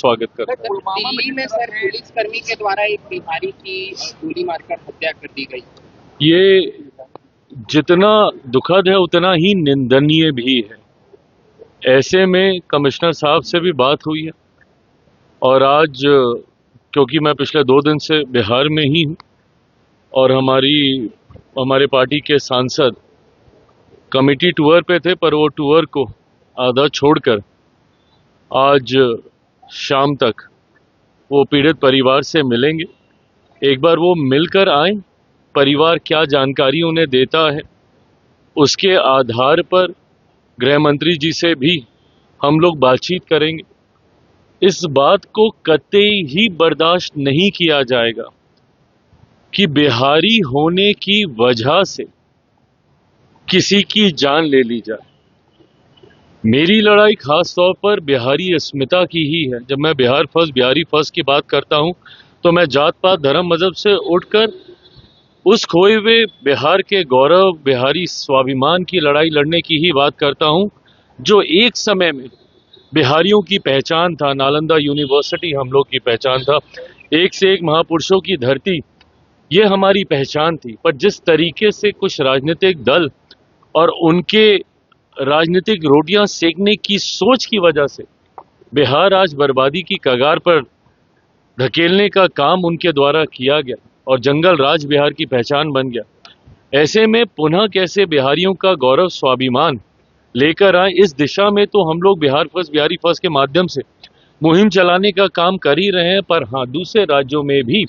स्वागत करता है। दिल्ली में सर पुलिसकर्मी के द्वारा एक बिहारी की गोली मारकर हत्या कर दी गई। ये जितना दुखद है उतना ही निंदनीय भी है। ऐसे में कमिश्नर साहब से भी बात हुई है और आज क्योंकि मैं पिछले 2 दिन से बिहार में ही हूँ और हमारे पार्टी के सांसद कमेटी टूर पे थे, पर वो टूर को आधा छोड़कर आज शाम तक वो पीड़ित परिवार से मिलेंगे। एक बार वो मिलकर आए, परिवार क्या जानकारी उन्हें देता है उसके आधार पर गृह मंत्री जी से भी हम लोग बातचीत करेंगे। इस बात को कतई ही बर्दाश्त नहीं किया जाएगा कि बिहारी होने की वजह से किसी की जान ले ली जाए। मेरी लड़ाई खास तौर पर बिहारी अस्मिता की ही है। जब मैं बिहारी फर्स्ट की बात करता हूं तो मैं जात पात धर्म मजहब से उठकर उस खोए हुए बिहार के गौरव, बिहारी स्वाभिमान की लड़ाई लड़ने की ही बात करता हूं, जो एक समय में बिहारियों की पहचान था। नालंदा यूनिवर्सिटी हम लोग की पहचान था, एक से एक महापुरुषों की धरती, ये हमारी पहचान थी। पर जिस तरीके से कुछ राजनीतिक दल और उनके राजनीतिक रोटियां सेकने की सोच की वजह से बिहार आज बर्बादी की कगार पर धकेलने का काम उनके द्वारा किया गया और जंगल राज बिहार की पहचान बन गया। ऐसे में पुनः कैसे बिहारियों का गौरव स्वाभिमान लेकर आए, इस दिशा में तो हम लोग बिहारी फर्स्ट के माध्यम से मुहिम चलाने का काम कर ही रहे हैं। पर हाँ, दूसरे राज्यों में भी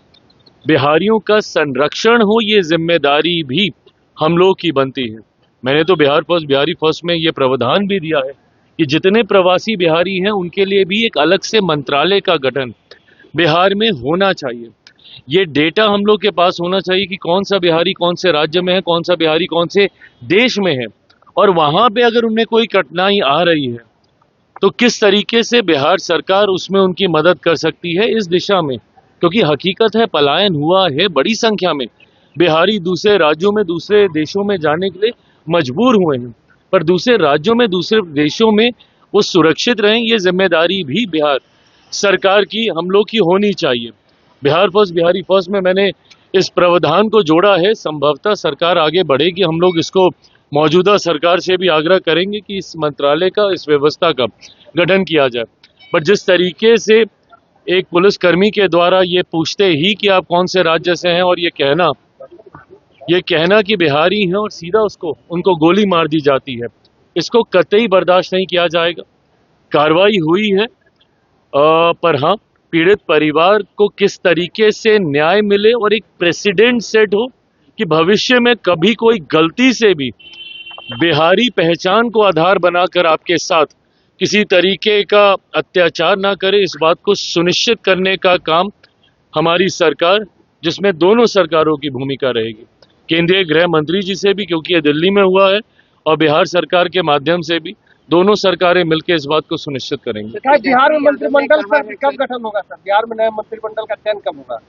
बिहारियों का संरक्षण हो, ये जिम्मेदारी भी हम लोग की बनती है। मैंने तो बिहारी फर्स्ट में ये प्रावधान भी दिया है कि जितने प्रवासी बिहारी हैं उनके लिए भी एक अलग से मंत्रालय का गठन बिहार में होना चाहिए। ये डेटा हम लोग के पास होना चाहिए कि कौन सा बिहारी कौन से राज्य में है, कौन सा बिहारी कौन से देश में है, और वहां पे अगर उन्हें कोई कठिनाई आ रही है तो किस तरीके से बिहार सरकार उसमें उनकी मदद कर सकती है इस दिशा में। क्योंकि हकीकत है, पलायन हुआ है, बड़ी संख्या में बिहारी दूसरे राज्यों में, दूसरे देशों में जाने के लिए मजबूर हुए हैं। पर दूसरे राज्यों में, दूसरे देशों में वो सुरक्षित रहें, ये जिम्मेदारी भी बिहार सरकार की हम लोग की होनी चाहिए। बिहारी फर्स्ट में मैंने इस प्रावधान को जोड़ा है। संभवतः सरकार आगे बढ़ेगी, हम लोग इसको मौजूदा सरकार से भी आग्रह करेंगे कि इस मंत्रालय का, इस व्यवस्था का गठन किया जाए। पर जिस तरीके से एक पुलिसकर्मी के द्वारा ये पूछते ही कि आप कौन से राज्य से हैं और ये कहना कि बिहारी हैं और सीधा उनको गोली मार दी जाती है, इसको कतई बर्दाश्त नहीं किया जाएगा। कार्रवाई हुई है, पर हाँ, पीड़ित परिवार को किस तरीके से न्याय मिले और एक प्रेसिडेंट सेट हो कि भविष्य में कभी कोई गलती से भी बिहारी पहचान को आधार बनाकर आपके साथ किसी तरीके का अत्याचार ना करे, इस बात को सुनिश्चित करने का काम हमारी सरकार, जिसमें दोनों सरकारों की भूमिका रहेगी, केंद्रीय गृह मंत्री जी से भी, क्योंकि ये दिल्ली में हुआ है, और बिहार सरकार के माध्यम से भी, दोनों सरकारें मिलकर इस बात को सुनिश्चित करेंगे। बिहार में मंत्रिमंडल सर कब गठन होगा? सर बिहार में नए मंत्रिमंडल का चयन कब होगा?